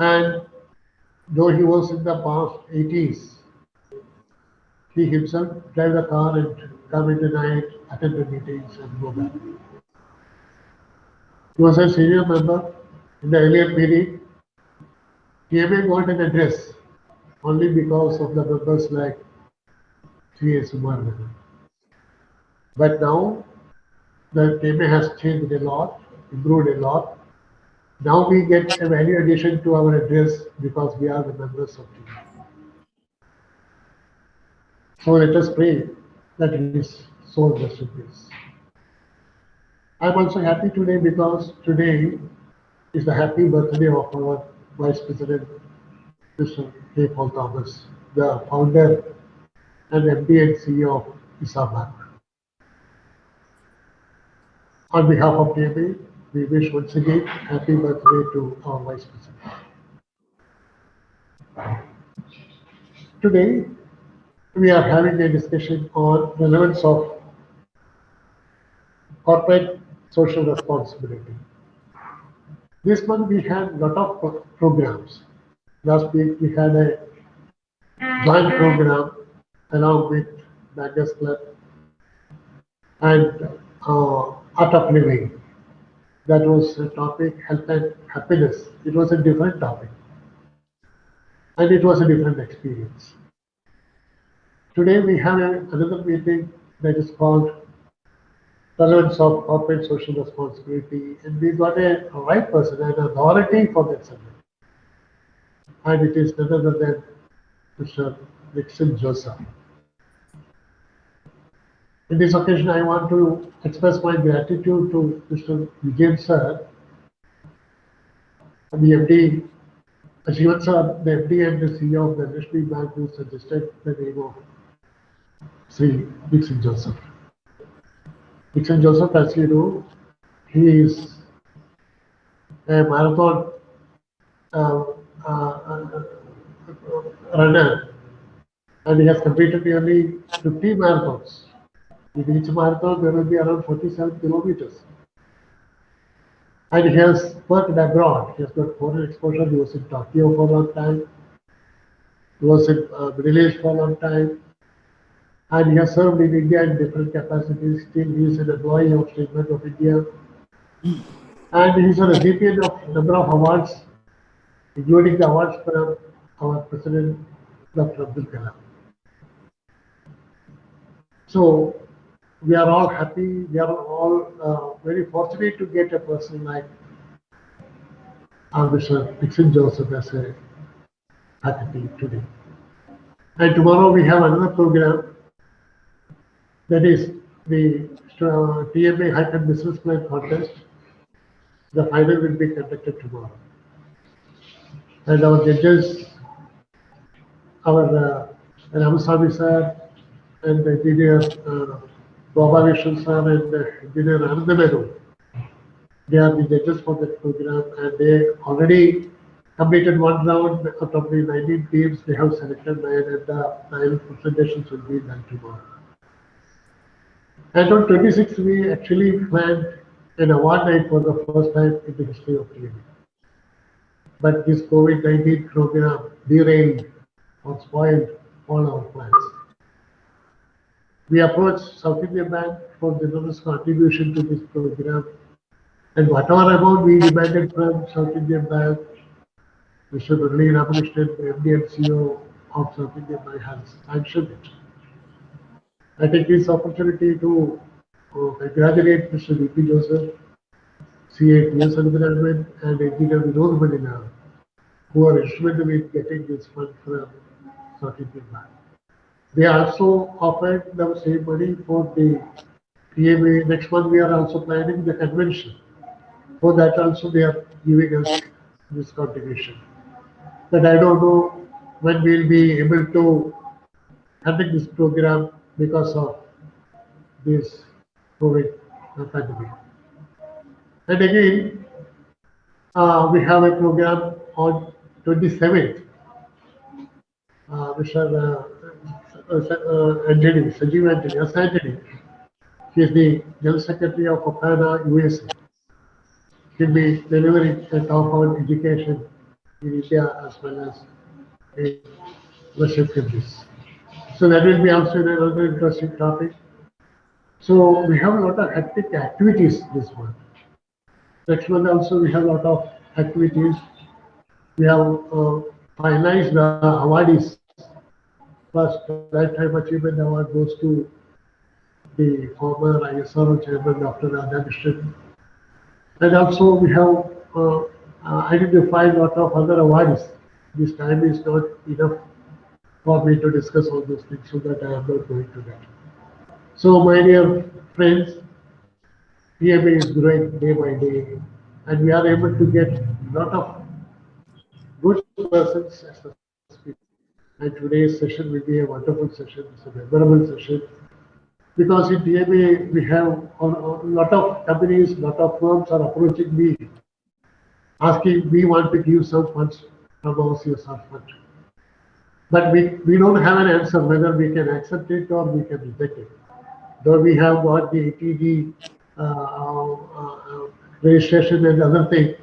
And though he was in the past 80s, he himself drive the car and come in the night, attend the meetings and go back. He was a senior member in the earlier meeting. TMA got an address only because of the members like T.A. Sumarman. But now the TMA has changed a lot, improved a lot. Now we get a value addition to our address because we are the members of TMA. So let us pray that his soul rest in peace. I'm also happy today because today is the happy birthday of our Vice President, Mr. K. Paul Thomas, the founder and MD and CEO of Isabak. On behalf of TMA, we wish once again happy birthday to our Vice President. Today, we are having a discussion on relevance of corporate social responsibility. This month we had a lot of programs. Last week we had a joint program along with Bankers Club and Art of Living. That was a topic, health and happiness. It was a different topic and it was a different experience. Today we have another meeting that is called Relevance of Corporate Social Responsibility, and we got a right person, an authority for that subject. And it is none other than Mr. Nixon Joseph. In this occasion, I want to express my gratitude to Mr. Vijay sir, the MD, Shivan sir, the MD and the CEO of the National Bank, who suggested the name of Sri Nixon Joseph. Nixon Joseph, as you know, he is a marathon runner, and he has completed nearly 50 marathons. In each marathon, there will be around 47 kilometers. And he has worked abroad. He has got foreign exposure. He was in Tokyo for a long time. He was in Middle East for a long time. And he has served in India in different capacities. Still, he is an employee of State Bank of India. And he is a recipient of a number of awards, including the awards from our President, Dr. Abdul Kalam. So, we are all happy, we are all very fortunate to get a person like Mr. Nixon Joseph as a faculty today. And tomorrow we have another program, that is the TMA Hyper Business Plan Contest. The final will be conducted tomorrow. And our judges, our Ramaswamy sir and the engineer Baba Vishnu sir and engineer Anandamedu, they are the judges for that program, and they already completed one round out of the 19 teams. They have selected 9, and the 9 presentations will be done tomorrow. And on 26th, we actually planned an award night for the first time in the history of TMA. But this COVID-19 program derailed or spoiled all our plans. We approached South Indian Bank for the generous contribution to this program, and whatever amount we demanded from South Indian Bank, Mr. Murali Ramakrishnan, the MD and CEO of South Indian Bank, has sanctioned it. I take this opportunity to congratulate Mr. V.P. Joseph, CA T.S. Anubhavan, and Engineer Vinod Manina, who are instrumental in getting this fund from South Indian Bank. They also offered the same money for the TMA. Next month, we are also planning the convention. For that also, they are giving us this contribution. But I don't know when we will be able to conduct this program because of this COVID pandemic. And again, we have a program on 27th. Mr. Anthony, Sajeev Anthony, S. Anthony, he is the General Secretary of OPANA USA. He will be delivering a talk on education in India as well as in Western countries. So that will be also another interesting topic. So we have a lot of hectic activities this month. Next month also we have a lot of activities. We have finalized the awardees. First Lifetime Achievement Award goes to the former ISRO chairman, Dr. Radhakrishnan. And also we have identified a lot of other awards. This time is not enough for me to discuss all those things, so that I am not going to that. So my dear friends, TMA is growing day by day, and we are able to get a lot of good persons as the speakers. And today's session will be a wonderful session. It's a memorable session because in TMA we have a lot of companies, a lot of firms are approaching me, asking we want to give some funds from our CSR fund. But we don't have an answer whether we can accept it or we can reject it. Though we have got the ATG registration and other thing,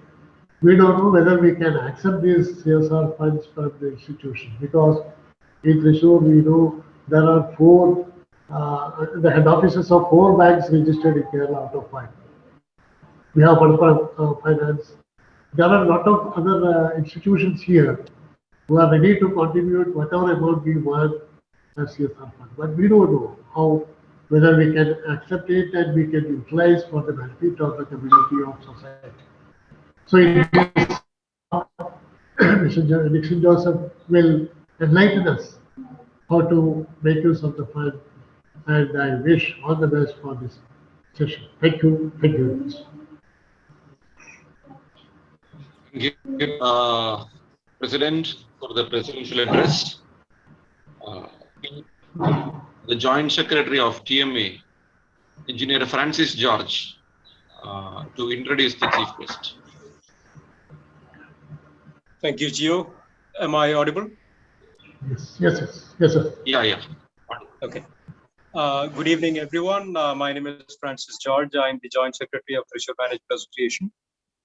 we don't know whether we can accept these CSR funds from the institution, because in Thrissur we know there are the head offices of 4 banks registered in Kerala out of 5. We have Manappuram Finance. There are a lot of other institutions here who are ready to contribute whatever amount we want as CSR fund. But we don't know whether we can accept it and we can utilize for the benefit of the community or society. So in this, Mr. Nixon Joseph will enlighten us how to make use of the fund, and I wish all the best for this session. Thank you. Thank you very much. Thank you, President, for the presidential address. The Joint Secretary of TMA, Engineer Francis George, to introduce the Chief Guest. Thank you, Gio. Am I audible? Yes, sir. Yeah. Okay. Good evening, everyone. My name is Francis George. I'm the Joint Secretary of Thrissur Management Association.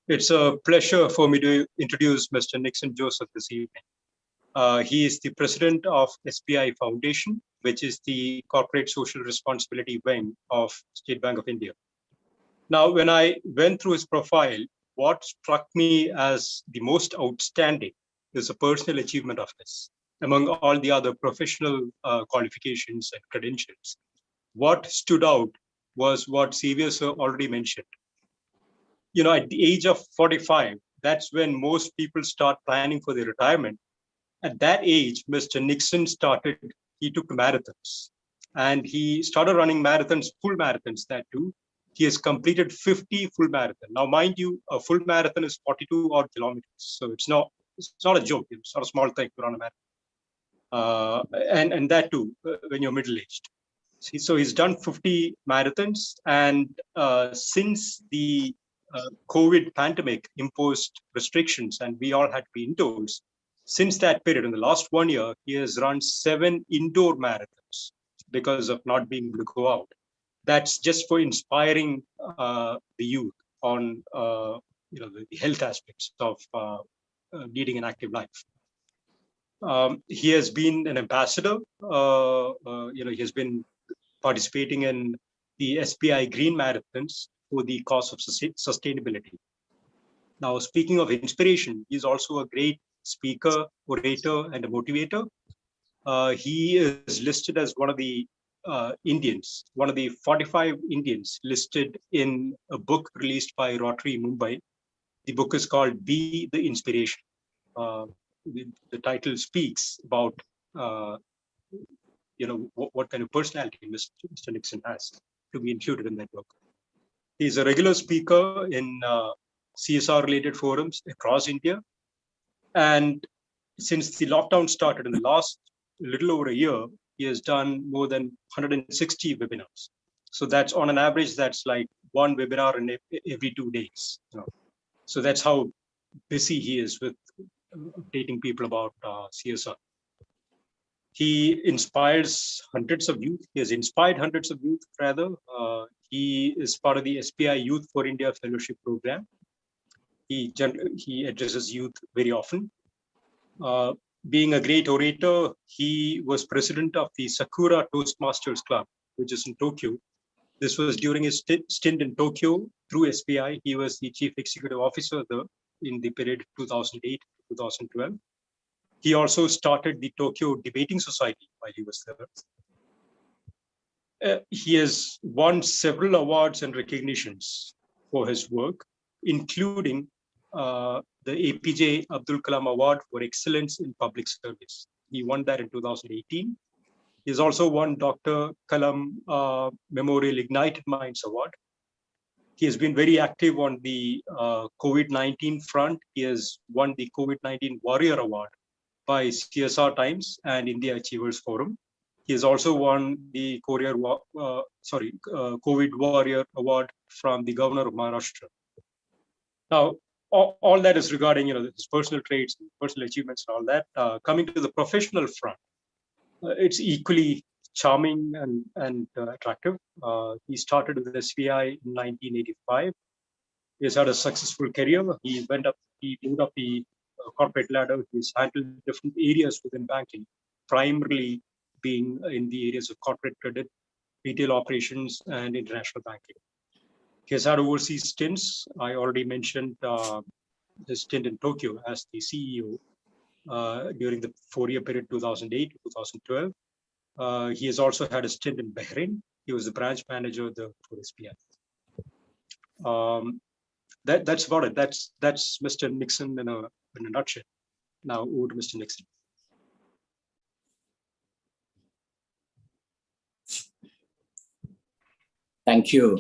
It's a pleasure for me to introduce Mr. Nixon Joseph this evening. He is the president of SBI Foundation, which is the corporate social responsibility wing of State Bank of India. Now, when I went through his profile, what struck me as the most outstanding is a personal achievement of his. Among all the other professional qualifications and credentials, what stood out was what Xavier sir already mentioned. You know, at the age of 45, that's when most people start planning for their retirement. At that age, Mr. Nixon he took marathons, and he started running marathons, full marathons that too. He has completed 50 full marathons. Now, mind you, a full marathon is 42 odd kilometers. So it's not a joke. It's not a small thing to run a marathon. And that too, when you're middle-aged. So he's done 50 marathons. And since the COVID pandemic imposed restrictions and we all had to be indoors, since that period, in the last 1 year, he has run 7 indoor marathons because of not being able to go out. That's just for inspiring the youth on the health aspects of leading an active life. He has been an ambassador. He has been participating in the SBI Green Marathons for the cause of sustainability. Now, speaking of inspiration, he's also a great speaker, orator, and a motivator. He is listed as one of the Indians, one of the 45 Indians listed in a book released by Rotary Mumbai. The book is called Be the Inspiration. The title speaks about what kind of personality Mr. Nixon has to be included in that book. He's a regular speaker in CSR-related forums across India. And since the lockdown started in the last little over a year, he has done more than 160 webinars. So that's on an average, that's like 1 webinar in every 2 days. So that's how busy he is with updating people about CSR. He inspires hundreds of youth. He has inspired hundreds of youth, rather. He is part of the SBI Youth for India Fellowship Program. He addresses youth very often. Being a great orator, he was president of the Sakura Toastmasters Club, which is in Tokyo. This was during his stint in Tokyo through SBI. He was the chief executive officer there in the period 2008 to 2012. He also started the Tokyo Debating Society while he was there. He has won several awards and recognitions for his work, including the APJ Abdul Kalam Award for Excellence in Public Service. He won that in 2018. He has also won Dr. Kalam Memorial Ignited Minds Award. He has been very active on the COVID-19 front. He has won the COVID-19 Warrior Award by CSR Times and India Achievers Forum. He has also won the COVID Warrior Award from the Governor of Maharashtra. Now, all that is regarding his personal traits, personal achievements, and all that. Coming to the professional front, it's equally charming and attractive. He started with SBI in 1985. He has had a successful career. He moved up the corporate ladder. He's handled different areas within banking, primarily being in the areas of corporate credit, retail operations, and international banking. He has had overseas stints. I already mentioned his stint in Tokyo as the CEO during the 4-year period 2008 to 2012. He has also had a stint in Bahrain. He was the branch manager for SBI. That's about it. That's Mr. Nixon in a nutshell. Now over to Mr. Nixon. Thank you.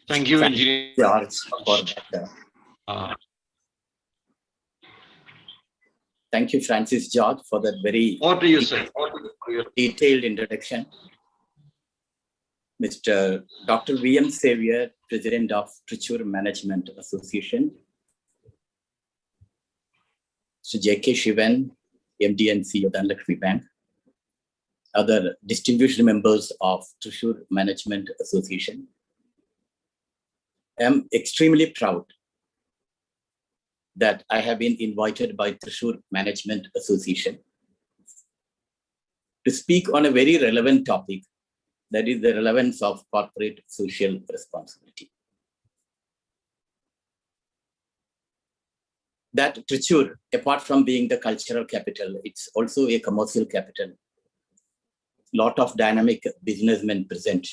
Thank you, Engineer George, for that. Thank you, Francis George, for that very Over to you, sir. detailed introduction. Mr. Dr. V.M. Xavier, President of Thrissur Management Association. Mr. J.K. Shivan, MD and CEO of Dhanlaxmi Bank. Other distinguished members of Thrissur Management Association. I am extremely proud that I have been invited by Thrissur Management Association to speak on a very relevant topic, that is the relevance of corporate social responsibility. That Thrissur, apart from being the cultural capital, it's also a commercial capital. Lot of dynamic businessmen present.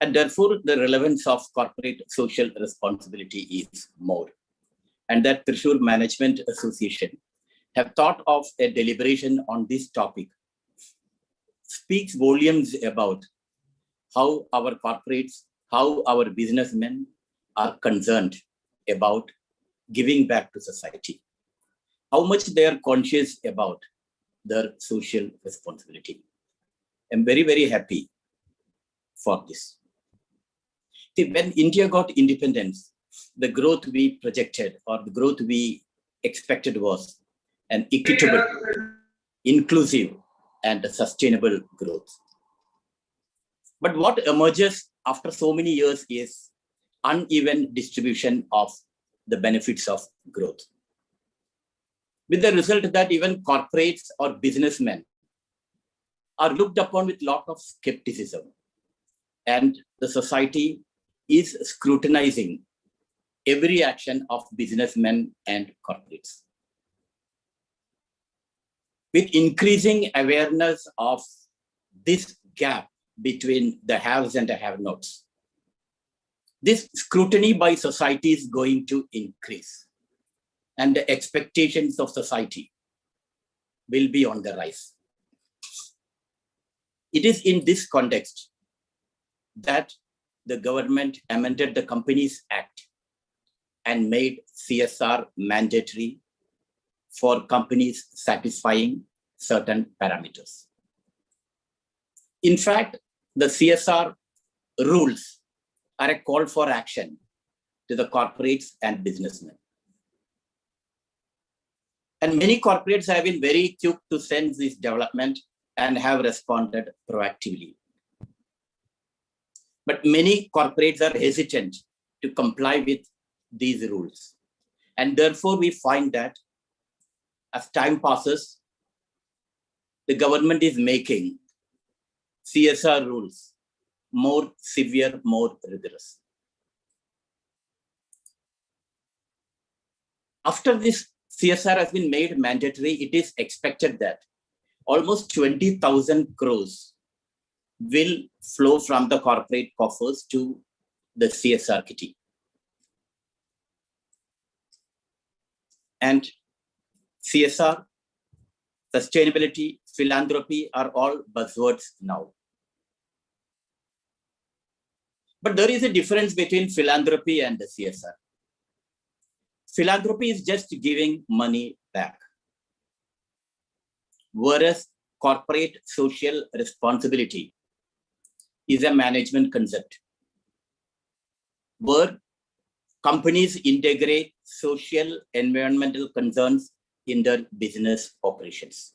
And therefore, the relevance of corporate social responsibility is more. And that Thrissur Management Association have thought of a deliberation on this topic speaks volumes about how our corporates, how our businessmen are concerned about giving back to society, how much they are conscious about their social responsibility. I'm very, very happy for this. See, when India got independence, the growth we projected or the growth we expected was an equitable, inclusive, and sustainable growth. But what emerges after so many years is uneven distribution of the benefits of growth. With the result that even corporates or businessmen are looked upon with a lot of skepticism, and the society is scrutinizing every action of businessmen and corporates. With increasing awareness of this gap between the haves and the have-nots, this scrutiny by society is going to increase, and the expectations of society will be on the rise. It is in this context that the government amended the Companies Act and made CSR mandatory for companies satisfying certain parameters. In fact, the CSR rules are a call for action to the corporates and businessmen. And many corporates have been very quick to sense this development and have responded proactively. But many corporates are hesitant to comply with these rules. And therefore, we find that as time passes, the government is making CSR rules more severe, more rigorous. After this CSR has been made mandatory, it is expected that almost 20,000 crores will flow from the corporate coffers to the CSR kitty. And CSR, sustainability, philanthropy are all buzzwords now. But there is a difference between philanthropy and the CSR. Philanthropy is just giving money back, whereas corporate social responsibility is a management concept where companies integrate social environmental concerns in their business operations.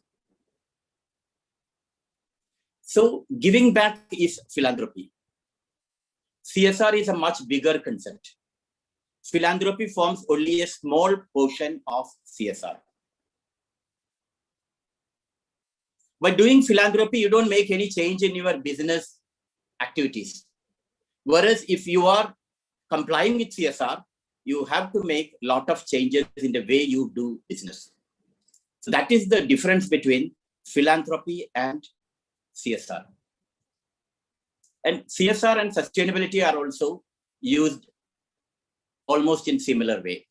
So giving back is philanthropy. CSR is a much bigger concept. Philanthropy forms only a small portion of CSR. By doing philanthropy, you don't make any change in your business activities. Whereas if you are complying with CSR, you have to make a lot of changes in the way you do business. So that is the difference between philanthropy and CSR. And CSR and sustainability are also used almost in similar way,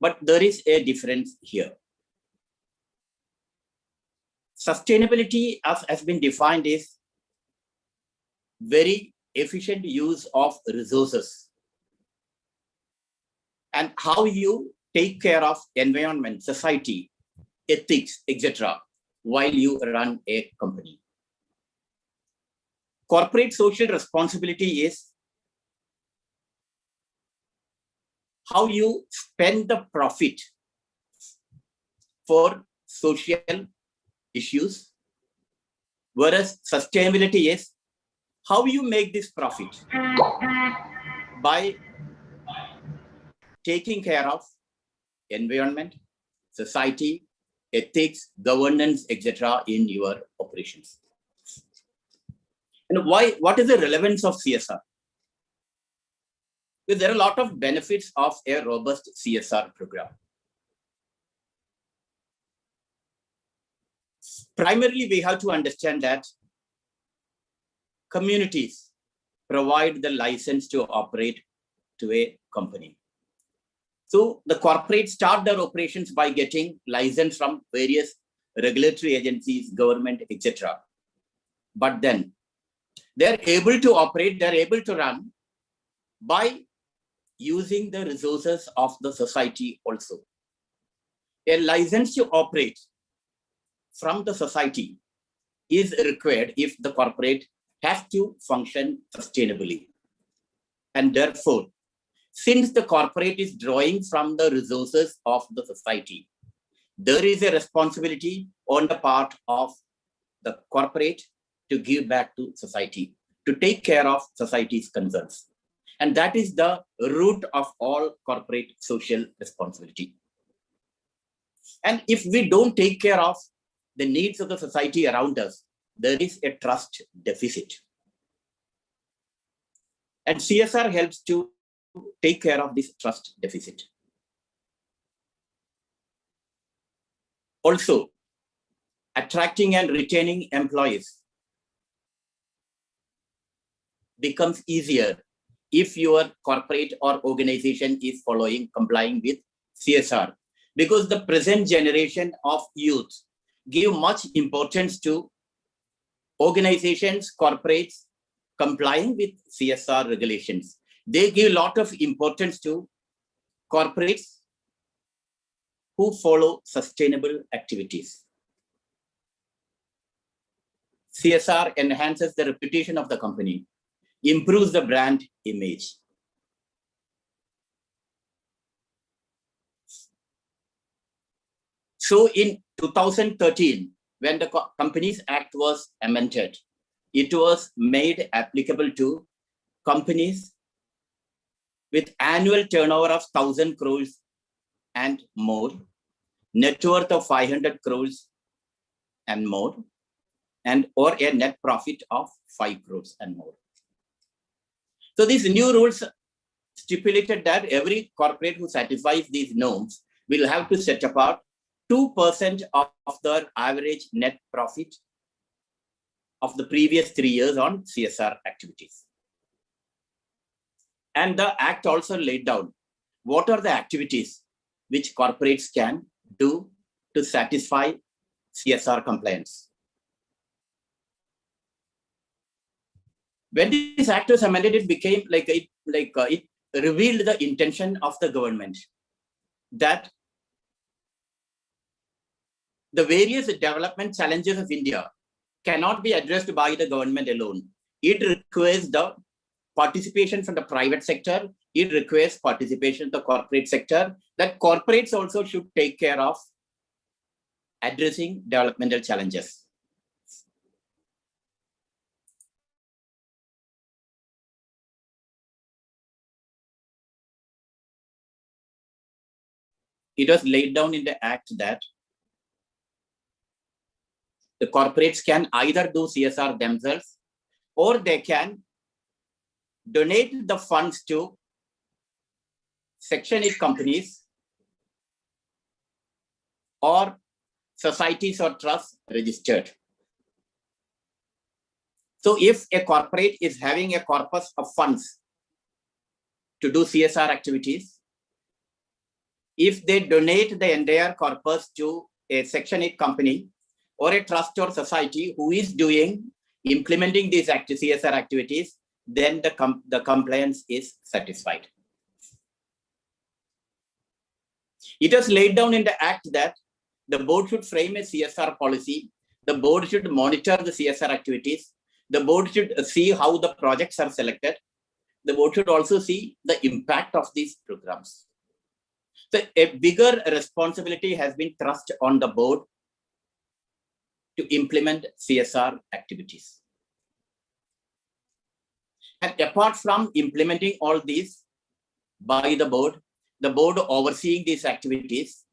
but there is a difference here. Sustainability has been defined as very efficient use of resources and how you take care of environment, society, ethics, etc., while you run a company. Corporate social responsibility is how you spend the profit for social issues, whereas sustainability is how you make this profit by taking care of environment, society, ethics, governance, etc. in your operations. And what is the relevance of CSR? Because there are a lot of benefits of a robust CSR program. Primarily, we have to understand that communities provide the license to operate to a company. So the corporates start their operations by getting license from various regulatory agencies, government, etc. But then they're able to operate, they're able to run by using the resources of the society also. A license to operate from the society is required if the corporate has to function sustainably. And therefore, since the corporate is drawing from the resources of the society, there is a responsibility on the part of the corporate to give back to society, to take care of society's concerns. And that is the root of all corporate social responsibility. And if we don't take care of the needs of the society around us, there is a trust deficit. And CSR helps to take care of this trust deficit. Also, attracting and retaining employees becomes easier if your corporate or organization is complying with CSR, because the present generation of youth give much importance to organizations, corporates complying with CSR regulations. They give a lot of importance to corporates who follow sustainable activities. CSR enhances the reputation of the company, improves the brand image. So in 2013, when the Companies Act was amended, it was made applicable to companies with annual turnover of 1,000 crores and more, net worth of 500 crores and more, and or a net profit of 5 crores and more. So these new rules stipulated that every corporate who satisfies these norms will have to set apart 2% of their average net profit of the previous 3 years on CSR activities. And the Act also laid down what are the activities which corporates can do to satisfy CSR compliance. When this Act was amended, it became it revealed the intention of the government that the various development challenges of India cannot be addressed by the government alone. It requires the participation from the private sector. It requires participation of the corporate sector, that corporates also should take care of addressing developmental challenges. It was laid down in the Act that the corporates can either do CSR themselves or they can donate the funds to Section 8 companies or societies or trusts registered. So if a corporate is having a corpus of funds to do CSR activities, if they donate the entire corpus to a Section 8 company or a trust or society who is implementing these CSR activities, then the compliance is satisfied. It was laid down in the Act that the board should frame a CSR policy, the board should monitor the CSR activities, the board should see how the projects are selected, the board should also see the impact of these programs. So a bigger responsibility has been thrust on the board to implement CSR activities. And apart from implementing all these by the board overseeing these activities,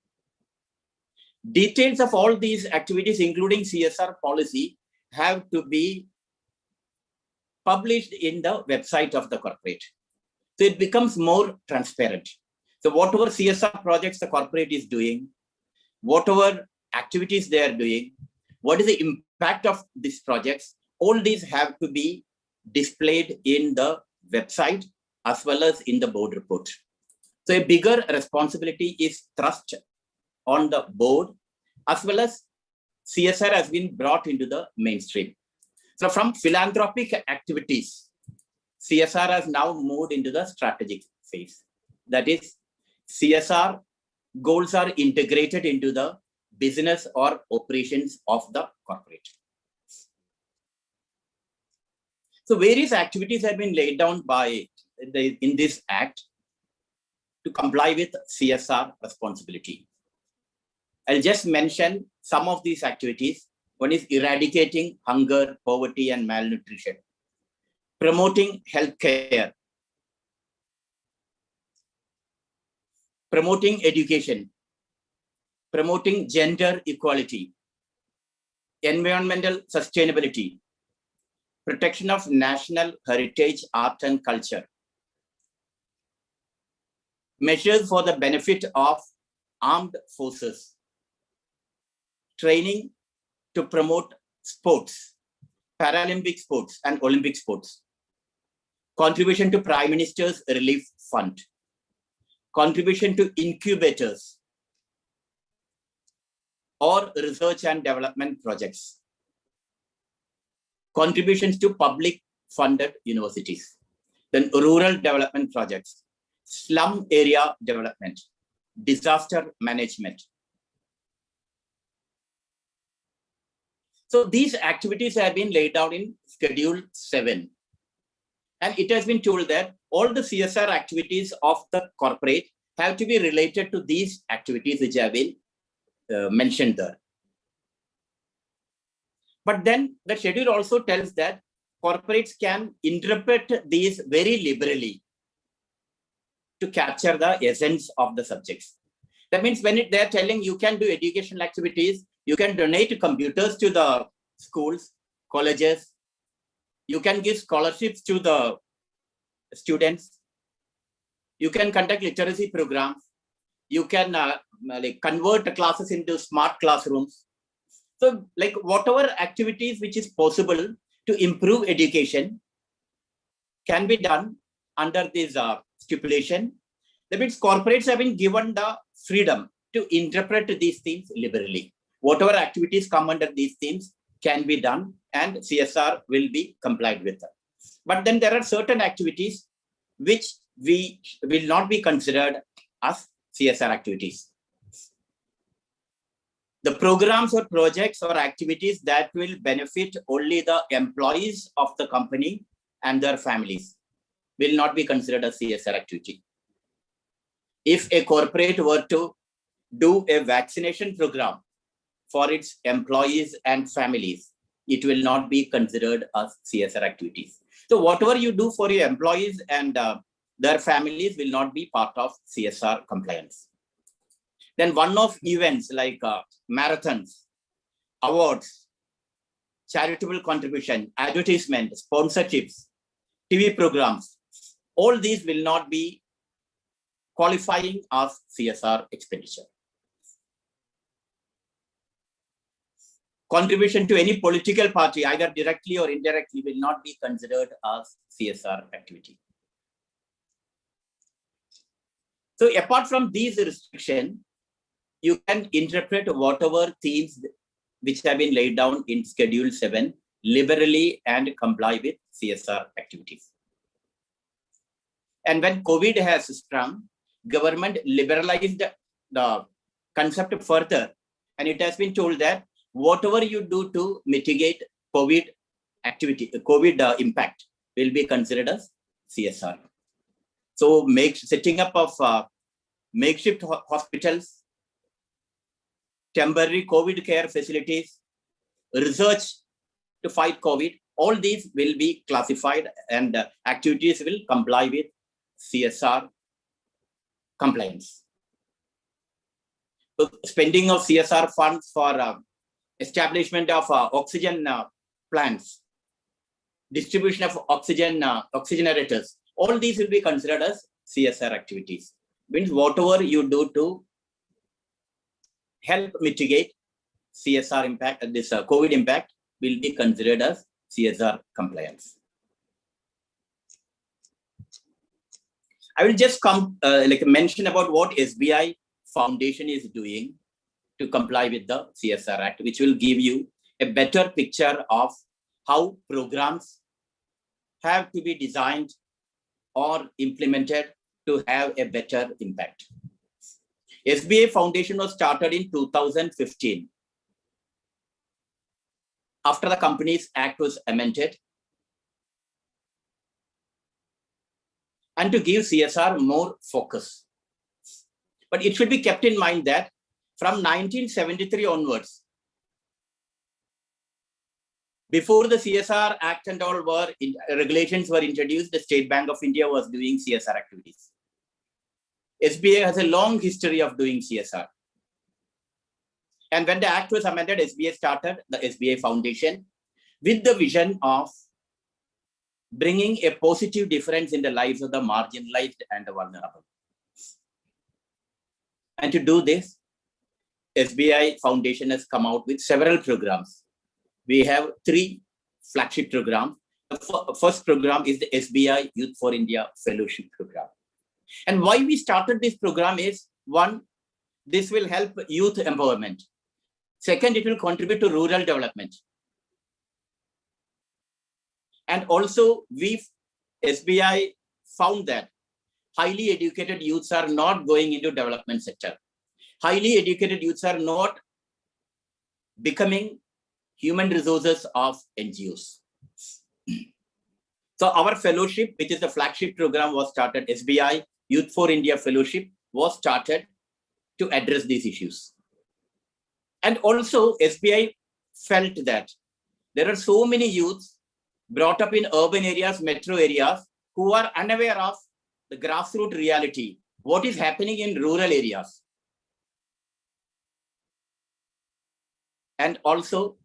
details of all these activities, including CSR policy, have to be published in the website of the corporate. So it becomes more transparent. So whatever CSR projects the corporate is doing, whatever activities they are doing, what is the impact of these projects, all these have to be displayed in the website as well as in the board report. So a bigger responsibility is thrust on the board, as well as CSR has been brought into the mainstream. So from philanthropic activities, CSR has now moved into the strategic phase. That is, CSR goals are integrated into the business or operations of the corporate. So various activities have been laid down in this Act to comply with CSR responsibility. I'll just mention some of these activities. One is eradicating hunger, poverty, and malnutrition, promoting healthcare, promoting education, promoting gender equality, environmental sustainability, protection of national heritage, art, and culture, measures for the benefit of armed forces, training to promote sports, Paralympic sports and Olympic sports, contribution to Prime Minister's Relief Fund, contribution to incubators or research and development projects, contributions to public funded universities, then rural development projects, slum area development, disaster management. So these activities have been laid out in Schedule 7. And it has been told that all the CSR activities of the corporate have to be related to these activities which have been mentioned there. But then the schedule also tells that corporates can interpret these very liberally to capture the essence of the subjects. That means when they're telling you can do educational activities, you can donate computers to the schools, colleges, you can give scholarships to the students, you can conduct literacy programs, you can like convert classes into smart classrooms. So like whatever activities which is possible to improve education can be done under this stipulation. That means corporates have been given the freedom to interpret these themes liberally. Whatever activities come under these themes can be done and CSR will be complied with. But then there are certain activities which we will not be considered as CSR activities. The programs or projects or activities that will benefit only the employees of the company and their families will not be considered a CSR activity. If a corporate were to do a vaccination program for its employees and families, it will not be considered as CSR activities. So whatever you do for your employees and their families will not be part of CSR compliance. Then one-off events like marathons, awards, charitable contribution, advertisement, sponsorships, TV programs, all these will not be qualifying as CSR expenditure. Contribution to any political party, either directly or indirectly, will not be considered as CSR activity. So apart from these restrictions, you can interpret whatever themes which have been laid down in Schedule 7 liberally and comply with CSR activities. And when COVID has sprung, government liberalized the concept further, and it has been told that whatever you do to mitigate COVID impact will be considered as CSR. So setting up of makeshift hospitals, temporary COVID care facilities, research to fight COVID, all these will be classified and activities will comply with CSR compliance. So spending of CSR funds for establishment of oxygen plants, distribution of oxygenerators, all these will be considered as CSR activities. Means whatever you do to help mitigate CSR impact, this COVID impact will be considered as CSR compliance. I will just mention about what SBI Foundation is doing to comply with the CSR Act, which will give you a better picture of how programs have to be designed or implemented to have a better impact. SBI Foundation was started in 2015 after the Companies Act was amended, and to give CSR more focus. But it should be kept in mind that from 1973 onwards, before the CSR Act and all regulations were introduced, the State Bank of India was doing CSR activities. SBI has a long history of doing CSR. And when the Act was amended, SBI started the SBI Foundation with the vision of bringing a positive difference in the lives of the marginalized and the vulnerable. And to do this, SBI Foundation has come out with several programs. We have 3 flagship programs. The first program is the SBI Youth for India Fellowship Program. And why we started this program is, one, this will help youth empowerment. Second, it will contribute to rural development. And also, SBI found that highly educated youths are not going into development sector. Highly educated youths are not becoming human resources of NGOs. So our fellowship, which is the flagship program, was started. SBI Youth for India Fellowship was started to address these issues. And also SBI felt that there are so many youths brought up in urban areas, metro areas, who are unaware of the grassroots reality, what is happening in rural areas. and also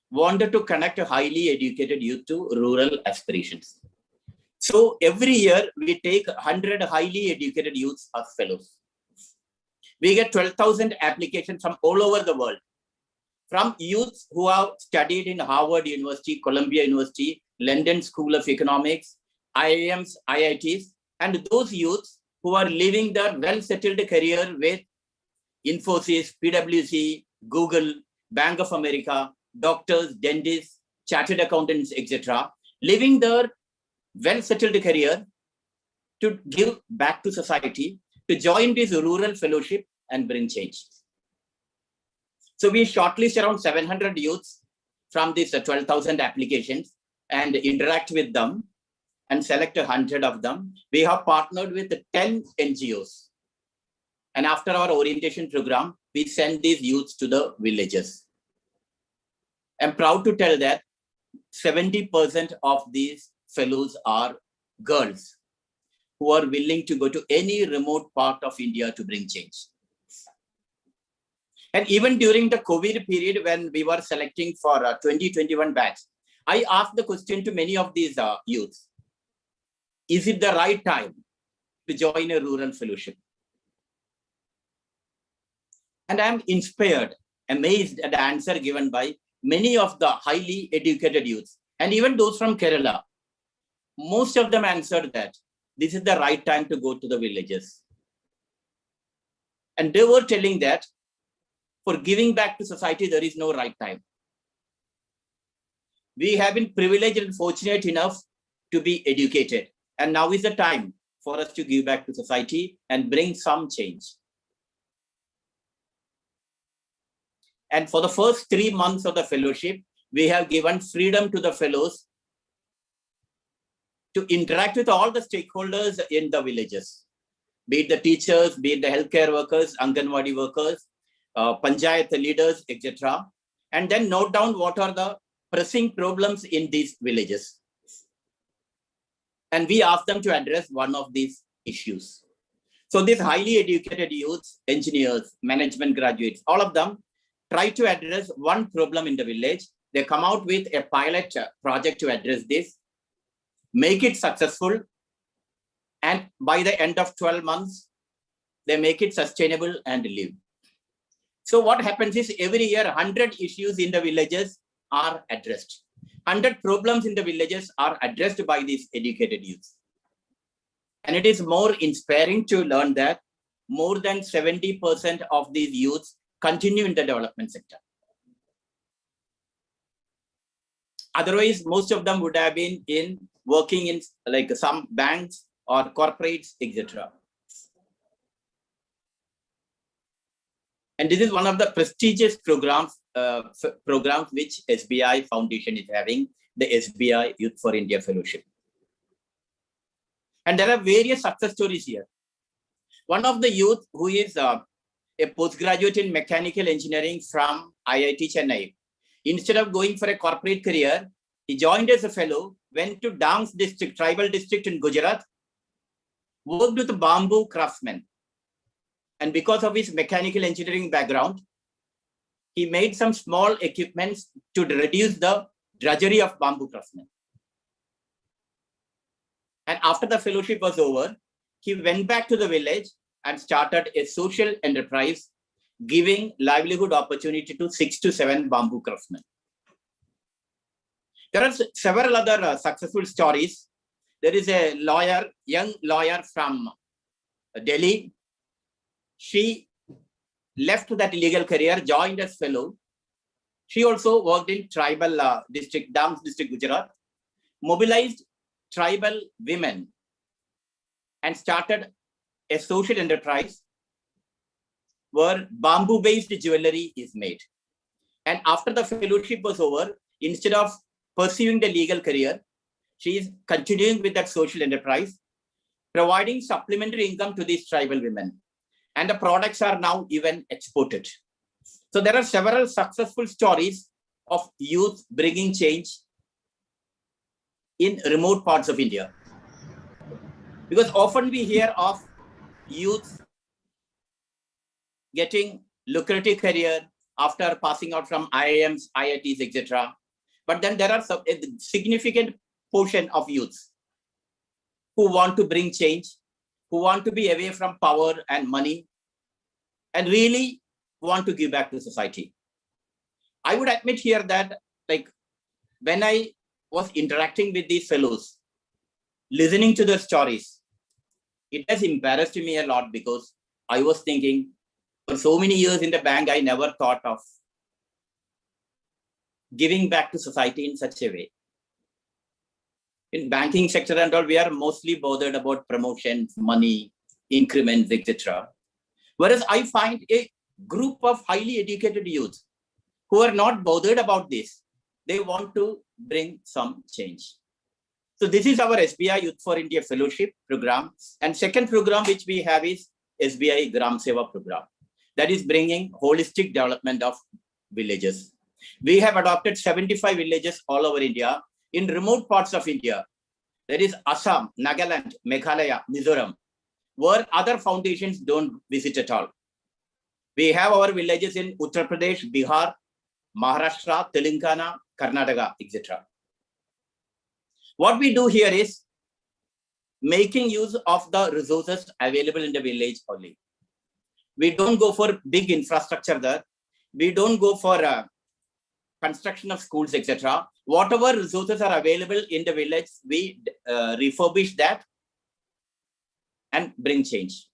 wanted to connect a highly educated youth to rural aspirations. So every year we take 100 highly educated youths as fellows. We get 12,000 applications from all over the world, from youths who have studied in Harvard University, Columbia University, London School of Economics, IIMs, IITs, and those youths who are living their well-settled career with Infosys, PwC, Google, Bank of America, doctors, dentists, chartered accountants, etc., living their well-settled career to give back to society, to join this rural fellowship and bring change. So we shortlist around 700 youths from these 12,000 applications and interact with them and select 100 of them. We have partnered with 10 NGOs. And after our orientation program, we send these youths to the villages. I'm proud to tell that 70% of these fellows are girls who are willing to go to any remote part of India to bring change. And even during the COVID period, when we were selecting for 2021 batch, I asked the question to many of these youths, is it the right time to join a rural fellowship? And I'm inspired, amazed at the answer given by many of the highly educated youths, and even those from Kerala. Most of them answered that this is the right time to go to the villages. And they were telling that for giving back to society, there is no right time. We have been privileged and fortunate enough to be educated. And now is the time for us to give back to society and bring some change. And for the first 3 months of the fellowship, we have given freedom to the fellows to interact with all the stakeholders in the villages, be it the teachers, be it the healthcare workers, Anganwadi workers, Panchayat leaders, etc. And then note down what are the pressing problems in these villages. And we ask them to address one of these issues. So these highly educated youths, engineers, management graduates, all of them try to address one problem in the village. They come out with a pilot project to address this, make it successful, and by the end of 12 months, they make it sustainable and live. So what happens is every year, 100 issues in the villages are addressed. 100 problems in the villages are addressed by these educated youths. And it is more inspiring to learn that more than 70% of these youths continue in the development sector. Otherwise, most of them would have been working in like some banks or corporates, etc. And this is one of the prestigious programs which SBI Foundation is having, the SBI Youth for India Fellowship. And there are various success stories here. One of the youth who is a postgraduate in mechanical engineering from IIT Chennai, instead of going for a corporate career, he joined as a fellow, went to Dams district, tribal district in Gujarat, worked with bamboo craftsmen. And because of his mechanical engineering background, he made some small equipments to reduce the drudgery of bamboo craftsmen. And after the fellowship was over, he went back to the village and started a social enterprise, giving livelihood opportunity to 6 to 7 bamboo craftsmen. There are several other successful stories. There is a lawyer, young lawyer from Delhi. She left that legal career, joined as fellow. She also worked in tribal district, Dams district, Gujarat, mobilized tribal women and started a social enterprise where bamboo-based jewelry is made. And after the fellowship was over, instead of pursuing the legal career, she is continuing with that social enterprise, providing supplementary income to these tribal women. And the products are now even exported. So there are several successful stories of youth bringing change in remote parts of India. Because often we hear of youth getting lucrative career, after passing out from IIMs, IITs, etc. But then there are some a significant portion of youths who want to bring change, who want to be away from power and money, and really want to give back to society. I would admit here that, like, when I was interacting with these fellows, listening to their stories, it has embarrassed me a lot, because I was thinking, for so many years in the bank, I never thought of giving back to society in such a way. In banking sector and all, we are mostly bothered about promotions, money, increments, etc. Whereas I find a group of highly educated youth who are not bothered about this. They want to bring some change. So this is our SBI Youth for India Fellowship program. And second program which we have is SBI Gram Seva program. That is bringing holistic development of villages. We have adopted 75 villages all over India, in remote parts of India. There is Assam, Nagaland, Meghalaya, Mizoram, where other foundations don't visit at all. We have our villages in Uttar Pradesh, Bihar, Maharashtra, Telangana, Karnataka, etc. What we do here is making use of the resources available in the village only. We don't go for big infrastructure there. We don't go for construction of schools, etc. Whatever resources are available in the village, we refurbish that and bring change.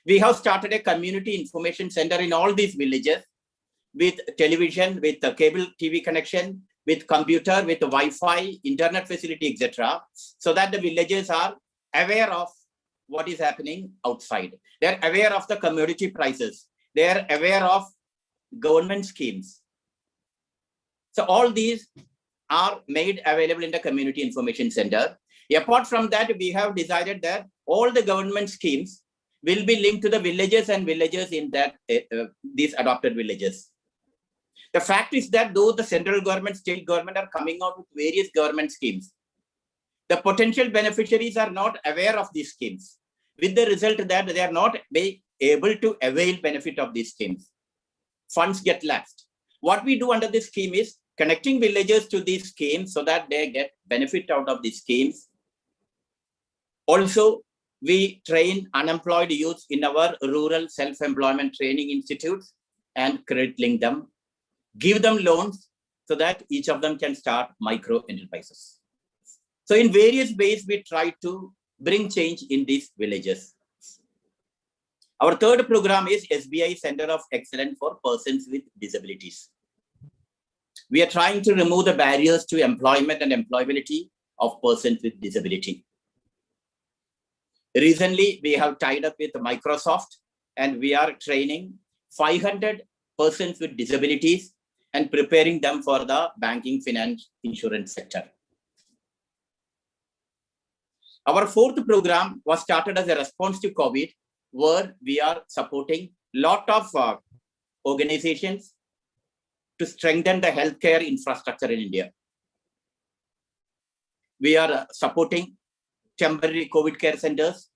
We have started a community information center in all these villages, with television, with the cable TV connection, with computer, with Wi-Fi, internet facility, etc. So that the villagers are aware of what is happening outside. They're aware of the commodity prices. They're aware of government schemes. So all these are made available in the community information center. Apart from that, we have decided that all the government schemes will be linked to the villages and villagers in that these adopted villages. The fact is that though the central government, state government are coming out with various government schemes, the potential beneficiaries are not aware of these schemes, with the result that they are not able to avail benefit of these schemes. Funds get lapsed. What we do under this scheme is connecting villagers to these schemes so that they get benefit out of these schemes. Also, we train unemployed youth in our rural self-employment training institutes and credit link them, give them loans so that each of them can start micro enterprises. So in various ways, we try to bring change in these villages. Our third program is SBI Center of Excellence for Persons with Disabilities. We are trying to remove the barriers to employment and employability of persons with disability. Recently, we have tied up with Microsoft, and we are training 500 persons with disabilities and preparing them for the banking, finance, insurance sector. Our fourth program was started as a response to COVID, where we are supporting a lot of organizations to strengthen the healthcare infrastructure in India. We are supporting temporary COVID care centers,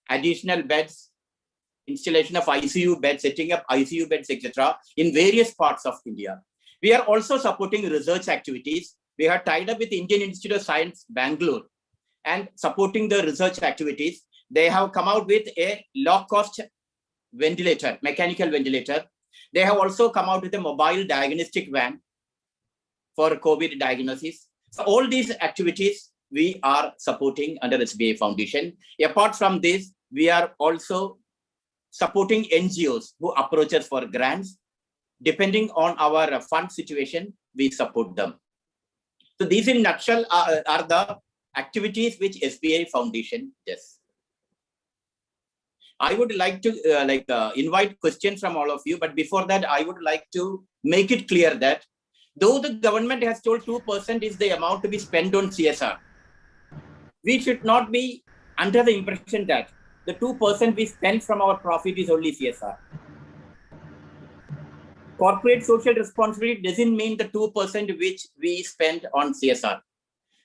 additional beds, installation of ICU beds, setting up ICU beds, etc. in various parts of India. We are also supporting research activities. We have tied up with Indian Institute of Science, Bangalore, and supporting the research activities. They have come out with a low-cost ventilator, mechanical ventilator. They have also come out with a mobile diagnostic van for COVID diagnosis. So all these activities we are supporting under SBI Foundation. Apart from this, we are also supporting NGOs who approach us for grants. Depending on our fund situation, we support them. So these in nutshell are the activities which SBI Foundation does. I would like to invite questions from all of you, but before that, I would like to make it clear that though the government has told 2% is the amount to be spent on CSR, we should not be under the impression that the 2% we spend from our profit is only CSR. Corporate social responsibility doesn't mean the 2% which we spend on CSR.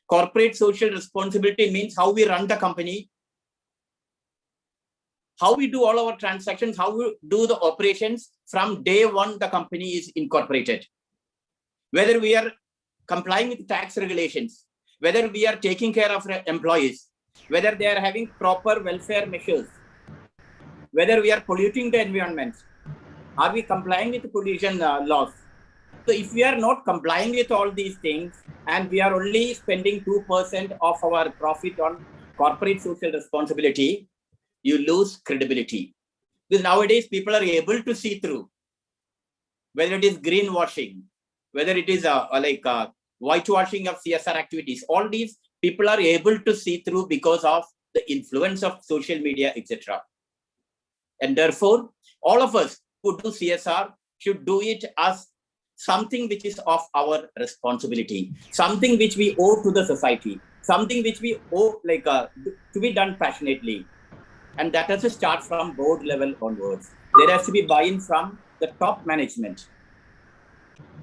Corporate social responsibility means how we run the company, how we do all our transactions, how we do the operations from day one the company is incorporated. Whether we are complying with tax regulations, whether we are taking care of employees, whether they are having proper welfare measures, whether we are polluting the environment, are we complying with the pollution laws? So if we are not complying with all these things and we are only spending 2% of our profit on corporate social responsibility, you lose credibility. Because nowadays people are able to see through, whether it is greenwashing, whether it is whitewashing of CSR activities, all these people are able to see through because of the influence of social media, etc. And therefore, all of us who do CSR should do it as something which is of our responsibility, something which we owe to the society, something which we owe to be done passionately. And that has to start from board level onwards. There has to be buy-in from the top management.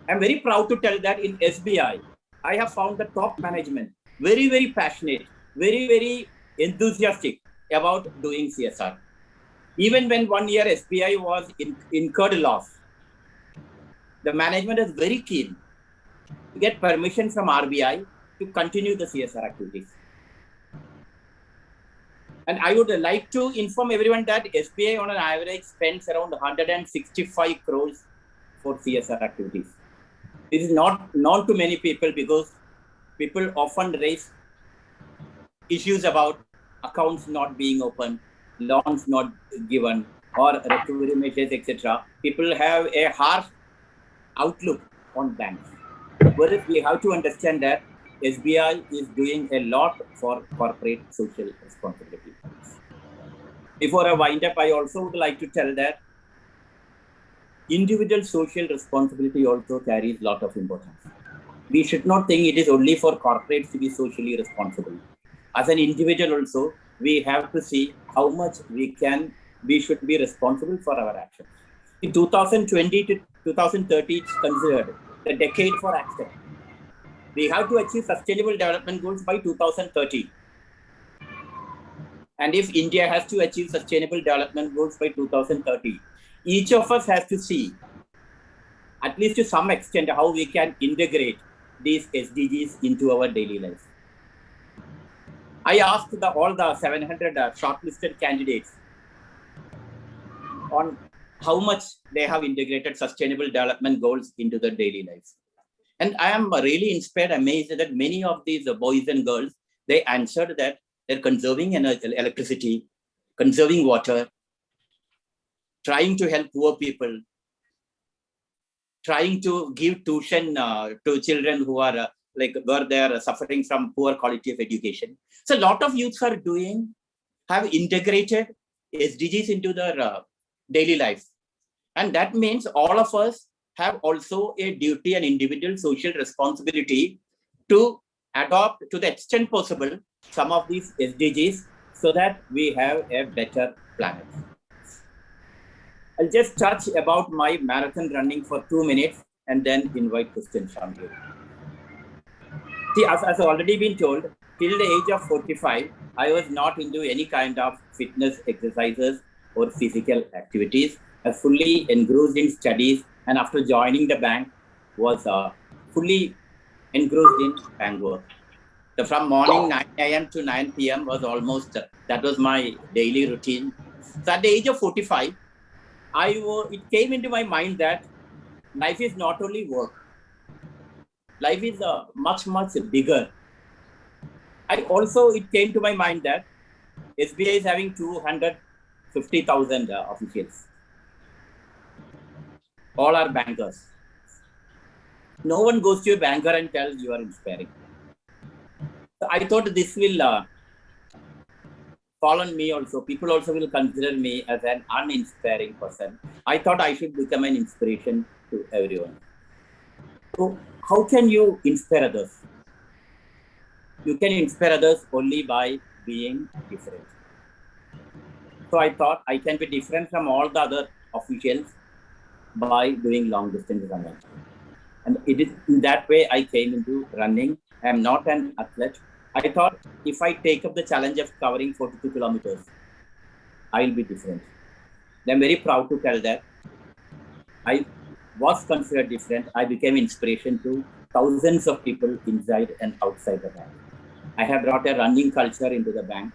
I'm very proud to tell that in SBI, I have found the top management very, very passionate, very, very enthusiastic about doing CSR. Even when 1 year SBI was incurred loss, the management is very keen to get permission from RBI to continue the CSR activities. And I would like to inform everyone that SBI on an average spends around 165 crores for CSR activities. This is not known to many people because people often raise issues about accounts not being open, loans not given, or recovery measures, etc. People have a harsh outlook on banks. Whereas we have to understand that SBI is doing a lot for corporate social responsibility. Before I wind up, I also would like to tell that individual social responsibility also carries a lot of importance. We should not think it is only for corporates to be socially responsible. As an individual also, we have to see how much we should be responsible for our actions. In 2020 to 2030, it's considered the decade for action. We have to achieve sustainable development goals by 2030. And if India has to achieve sustainable development goals by 2030, each of us has to see, at least to some extent, how we can integrate these SDGs into our daily life. I asked all the 700 shortlisted candidates on how much they have integrated sustainable development goals into their daily life. And I am really inspired, amazed that many of these boys and girls, they answered that they're conserving electricity, conserving water, trying to help poor people, trying to give tuition to children who are where they are suffering from poor quality of education. So a lot of youths have integrated SDGs into their daily life. And that means all of us have also a duty and individual social responsibility to adopt to the extent possible some of these SDGs so that we have a better planet. I'll just touch about my marathon running for 2 minutes and then invite questions from you. See, as already been told, till the age of 45, I was not into any kind of fitness exercises or physical activities. I was fully engrossed in studies, and after joining the bank, was fully engrossed in bank work. So from morning 9 a.m. to 9 p.m. was almost, that was my daily routine. So at the age of 45, it came into my mind that life is not only work. Life is much, much bigger. It came to my mind that SBI is having 250,000 officials. All are bankers. No one goes to a banker and tells you are inspiring. So I thought this will fall on me also. People also will consider me as an uninspiring person. I thought I should become an inspiration to everyone. So how can you inspire others? You can inspire others only by being different. So I thought I can be different from all the other officials by doing long distance running. And it is in that way I came into running. I am not an athlete. I thought if I take up the challenge of covering 42 kilometers, I'll be different. I'm very proud to tell that I was considered different. I became inspiration to thousands of people inside and outside the bank. I have brought a running culture into the bank.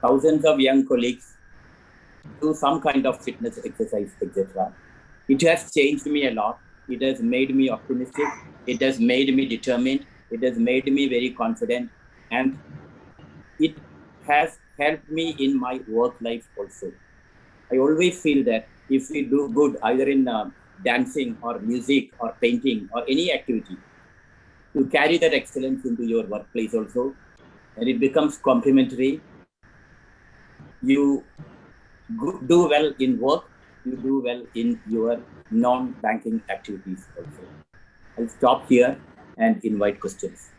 Thousands of young colleagues do some kind of fitness exercise, etc. It has changed me a lot. It has made me optimistic. It has made me determined. It has made me very confident. And it has helped me in my work life also. I always feel that if we do good, either in dancing or music or painting or any activity, you carry that excellence into your workplace also, and it becomes complementary. You do well in work, you do well in your non-banking activities also. I'll stop here and invite questions.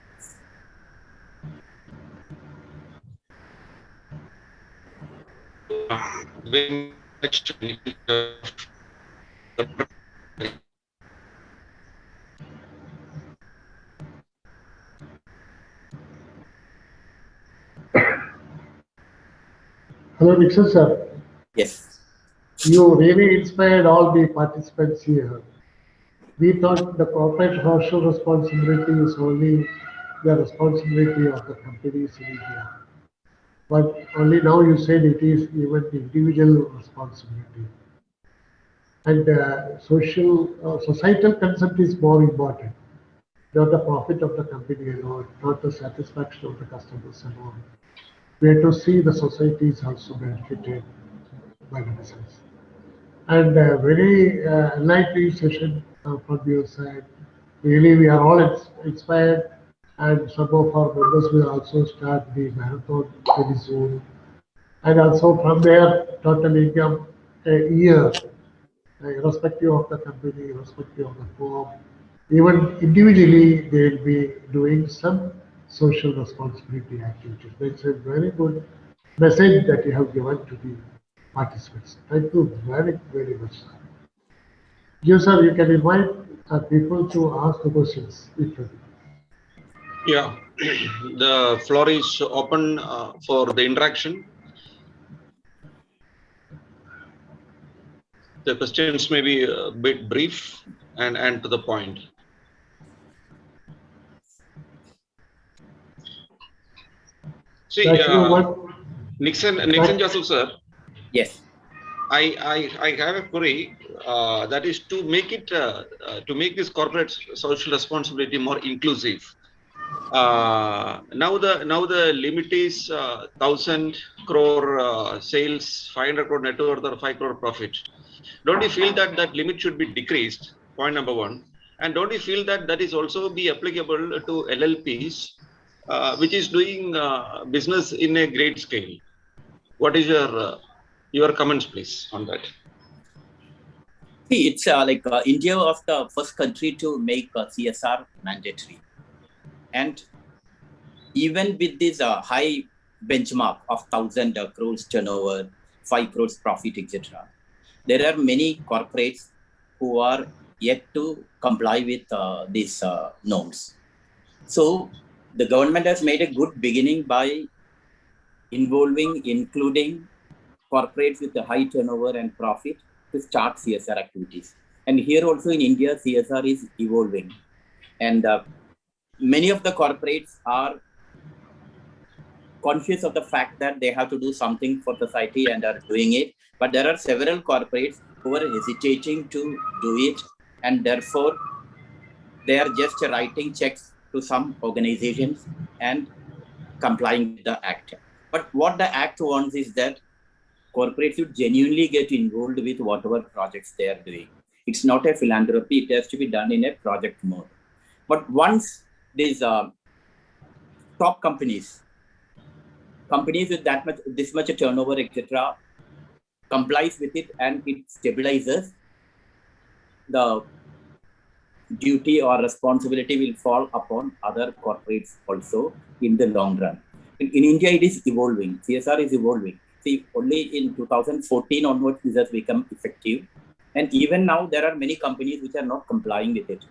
Very much. Hello, Nixon sir. Yes. You really inspired all the participants here. We thought the corporate social responsibility is only the responsibility of the companies in India. But only now you said it is even the individual responsibility. And societal concept is more important, not the profit of the company alone, not the satisfaction of the customers alone. We have to see the society is also benefited by the business. And very enlightening session from your side. Really, we are all inspired, and some of our members will also start the marathon very soon. And also from their total income a year, irrespective of the company, irrespective of the firm, even individually, they will be doing some social responsibility activities. That's a very good message that you have given to the participants. Thank you very, very much, sir. You, sir, you can invite people to ask the questions. Yeah, the floor is open for the interaction. The questions may be a bit brief and to the point. See, Nixon Joseph sir. Yes. I have a query that is to make it to make this corporate social responsibility more inclusive. Now the limit is 1,000 crore sales, 500 crore net worth, or 5 crore profit. Don't you feel that that limit should be decreased? Point number one. And don't you feel that that is also be applicable to LLPs, which is doing business in a great scale? What is your comments, please, on that? See, it's like India was the first country to make CSR mandatory. And even with this high benchmark of 1,000 crores turnover, 5 crores profit, etc., there are many corporates who are yet to comply with these norms. So the government has made a good beginning by including corporates with a high turnover and profit to start CSR activities. And here also in India, CSR is evolving. And many of the corporates are conscious of the fact that they have to do something for society and are doing it. But there are several corporates who are hesitating to do it. And therefore, they are just writing checks to some organizations and complying with the act. But what the act wants is that corporates should genuinely get involved with whatever projects they are doing. It's not a philanthropy, it has to be done in a project mode. But once these top companies with this much turnover, etc., complies with it and it stabilizes, the duty or responsibility will fall upon other corporates also in the long run. In India, it is evolving. CSR is evolving. See, only in 2014 onwards, this has become effective. And even now, there are many companies which are not complying with it.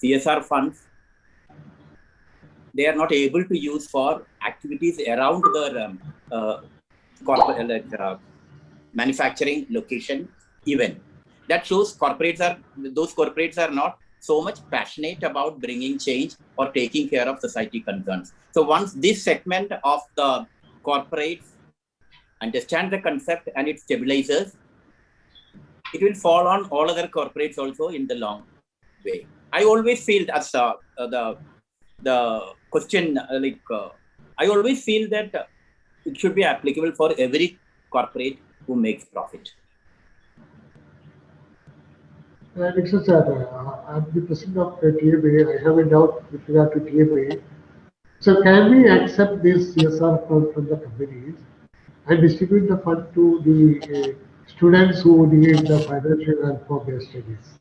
CSR funds, they are not able to use for activities around the corporate manufacturing location even. That shows those corporates are not so much passionate about bringing change or taking care of society concerns. So once this segment of the corporates understand the concept and it stabilizes, it will fall on all other corporates also in the long way. I always feel as the question I always feel that it should be applicable for every corporate who makes profit. Nixon sir, I'm the president of TMA. I have a doubt with regard to TMA. So can we accept this CSR fund from the companies and distribute the fund to the students who need the financial help for their studies?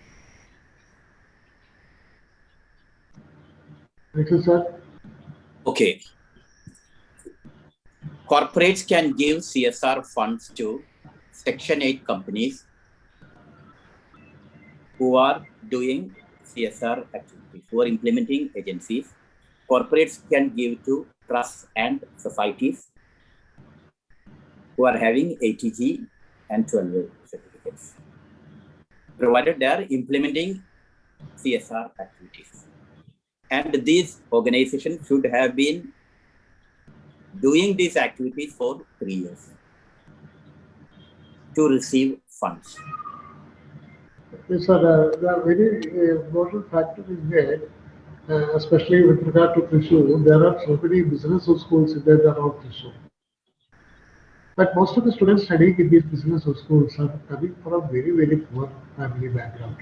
Nixon sir? Okay. Corporates can give CSR funds to Section 8 companies who are doing CSR activities, who are implementing agencies. Corporates can give to trusts and societies who are having ATG and 12A certificates, provided they are implementing CSR activities. And these organizations should have been doing these activities for 3 years to receive funds. Yes, sir. The very important factor is that, especially with regard to Thrissur, there are so many business schools in there around Thrissur. But most of the students studying in these business schools are coming from a very, very poor family background.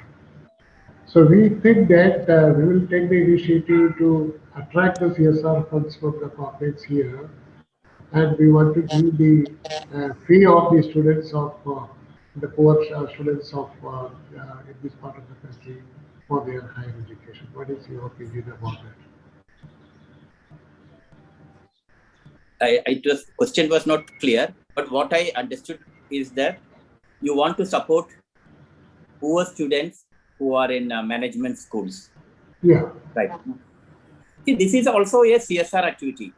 So we think that we will take the initiative to attract the CSR funds from the corporates here, and we want to give the fee of the students of the poor students of in this part of the country for their higher education. What is your opinion about that? Question was not clear, but what I understood is that you want to support poor students who are in management schools. Yeah. Right. See, this is also a CSR activity,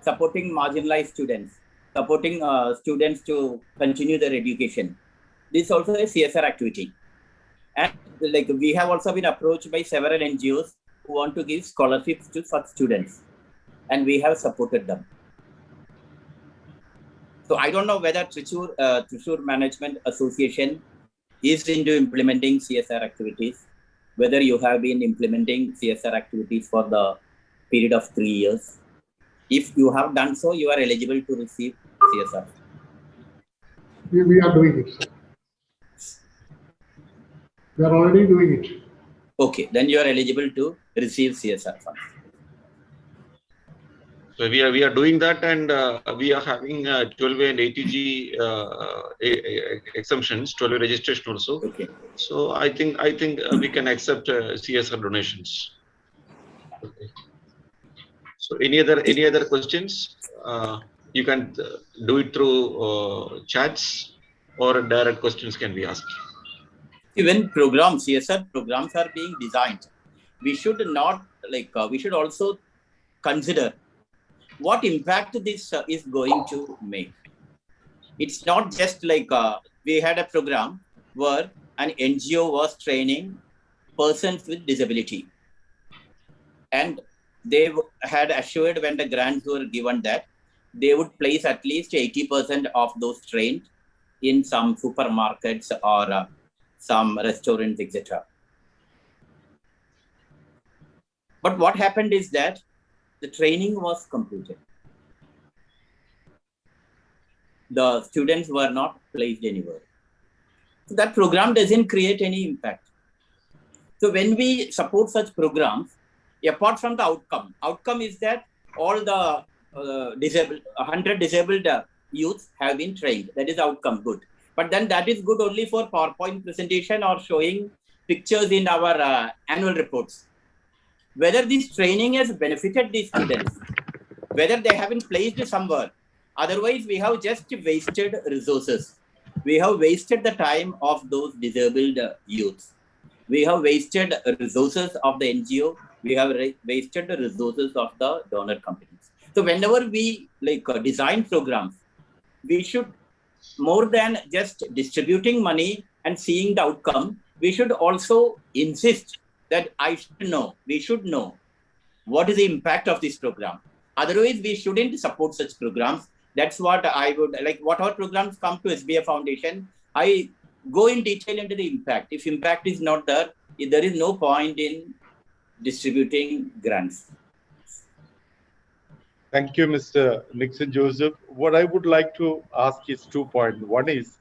supporting marginalized students, supporting students to continue their education. This is also a CSR activity. And like we have also been approached by several NGOs who want to give scholarships to such students, and we have supported them. So I don't know whether Thrissur Management Association is into implementing CSR activities, whether you have been implementing CSR activities for the period of 3 years. If you have done so, you are eligible to receive CSR. We are doing it, sir. We are already doing it. Okay, then you are eligible to receive CSR funds. So we are doing that, and we are having 12A and ATG exemptions, 12A registration also. Okay. So I think we can accept CSR donations. Okay. So any other questions? You can do it through chats, or direct questions can be asked. When programs, CSR programs are being designed, we should not we should also consider what impact this is going to make. It's not just like we had a program where an NGO was training persons with disability, and they had assured when the grants were given that they would place at least 80% of those trained in some supermarkets or some restaurants, etc. But what happened is that the training was completed. The students were not placed anywhere. So that program doesn't create any impact. So when we support such programs, apart from the outcome is that all the 100 disabled youths have been trained. That is outcome, good. But then that is good only for PowerPoint presentation or showing pictures in our annual reports. Whether this training has benefited these students, whether they have been placed somewhere. Otherwise, we have just wasted resources. We have wasted the time of those disabled youths. We have wasted resources of the NGO. We have wasted the resources of the donor companies. So whenever we design programs, we should more than just distributing money and seeing the outcome, we should also insist that we should know what is the impact of this program. Otherwise, we shouldn't support such programs. That's what I would like. Whatever programs come to SBI Foundation, I go in detail into the impact. If impact is not there, there is no point in distributing grants. Thank you, Mr. Nixon Joseph. What I would like to ask is 2 points. One is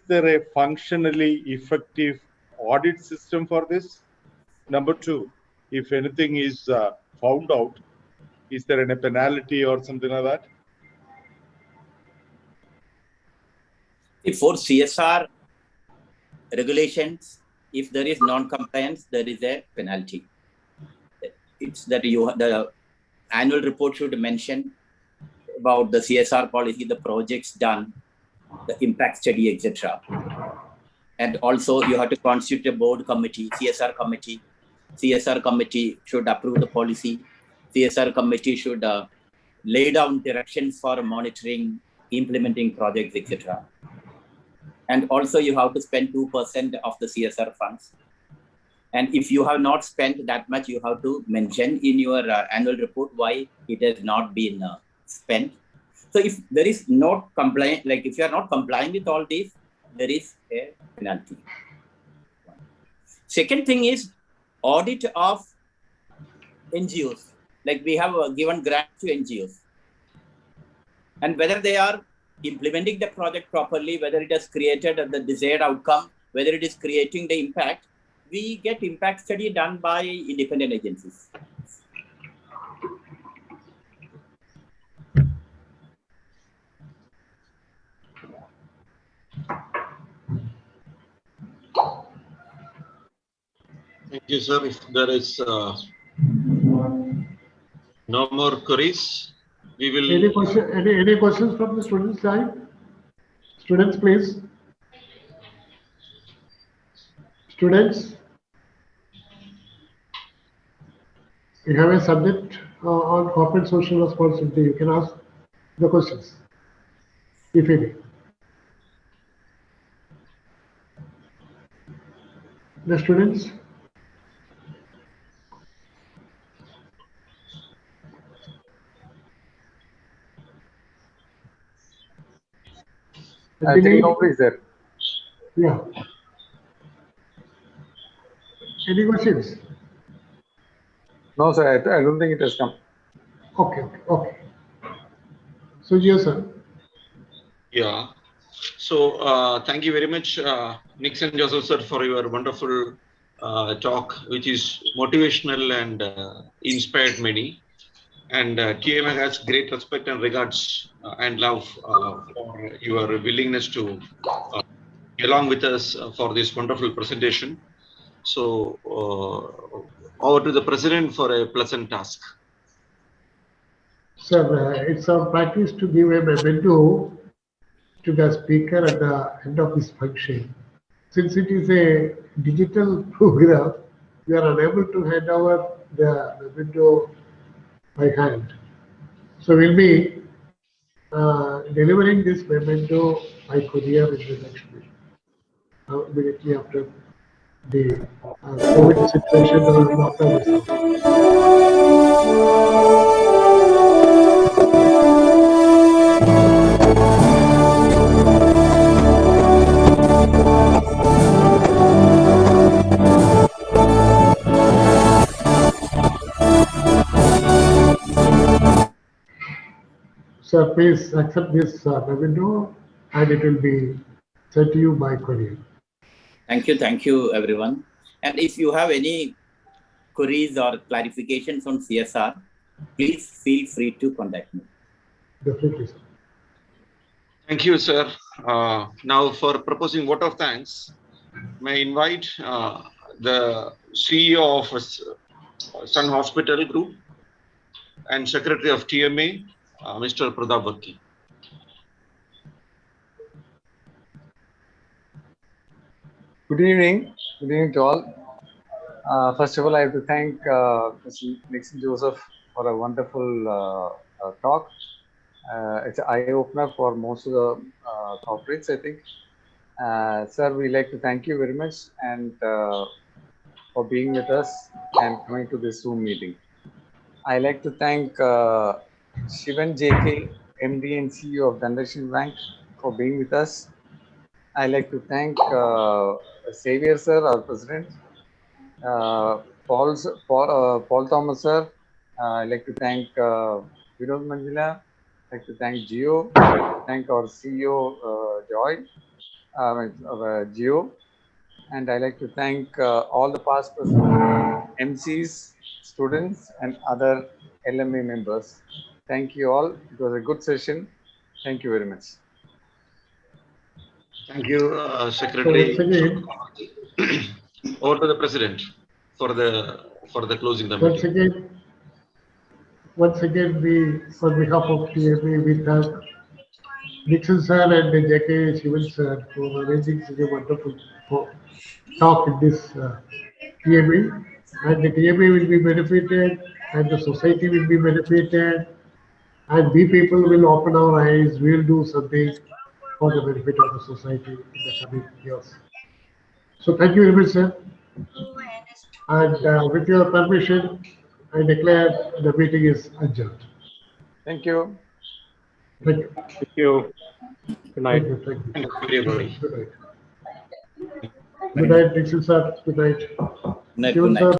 there a functionally effective audit system for this? Number 2, if anything is found out, is there any penalty or something like that? For CSR regulations, if there is non-compliance, there is a penalty. It's that the annual report should mention about the CSR policy, the projects done, the impact study, etc. And also you have to constitute a board committee, CSR committee. CSR committee should approve the policy. CSR committee should lay down directions for monitoring, implementing projects, etc. And also you have to spend 2% of the CSR funds. And if you have not spent that much, you have to mention in your annual report why it has not been spent. So if there is not compliant, like if you are not complying with all these, there is a penalty. Second thing is audit of NGOs. Like we have given grants to NGOs. And whether they are implementing the project properly, whether it has created the desired outcome, whether it is creating the impact, we get impact study done by independent agencies. Thank you, sir. If there is no more queries, we will. Any questions from the students side? Students, please. Students, you have a subject on corporate social responsibility. You can ask the questions, if any. The students. I think nobody is there. Yeah. Any questions? No, sir, I don't think it has come. Okay. So, yes, sir. Yeah. So, thank you very much, Nixon Joseph, sir, for your wonderful talk, which is motivational and inspired many. And TMA has great respect and regards and love for your willingness to along with us for this wonderful presentation. So, over to the president for a pleasant task. Sir, it's our practice to give a memento to the speaker at the end of this function. Since it is a digital program, we are unable to hand over the memento by hand. So we'll be delivering this memento by courier in the next week, immediately after the COVID situation or after this. Sir, please accept this memento and it will be sent to you by courier. Thank you, everyone. And if you have any queries or clarifications on CSR, please feel free to contact me. Definitely, sir. Thank you, sir. Now, for proposing vote of thanks, may I invite the CEO of Sun Hospital Group and Secretary of TMA, Mr. Pradap Varki. Good evening to all. First of all, I have to thank Mr. Nixon Joseph for a wonderful talk. It's an eye opener for most of the corporates, I think. Sir, we like to thank you very much and for being with us and coming to this Zoom meeting. I like to thank Shivan JK, MD and CEO of Dhandarshan Bank, for being with us. I like to thank Xavier sir, our president, Paul Thomas sir. I like to thank Vinod Manjula. I like to thank Gio. I like to thank our CEO Joy, Gio, and I like to thank all the past present MCs, students, and other LMA members. Thank you all. It was a good session. Thank you very much. Thank you, So Secretary. once again, Over to the President for the closing the once meeting. again, once again, we, on behalf of TMA, we thank Nixon sir and JK Shivan sir for arranging such a wonderful talk in this TMA. And the TMA will be benefited, and the society will be benefited, and we people will open our eyes. We'll do something for the benefit of the society in the coming years. So thank you very much, sir. And with your permission, I declare the meeting is adjourned. Thank you. Thank you. Thank you. Good night. Thank you. Thank you. Thank you, everybody. Good night. Good night, Nixon sir. Good night. Good Shivan night. sir.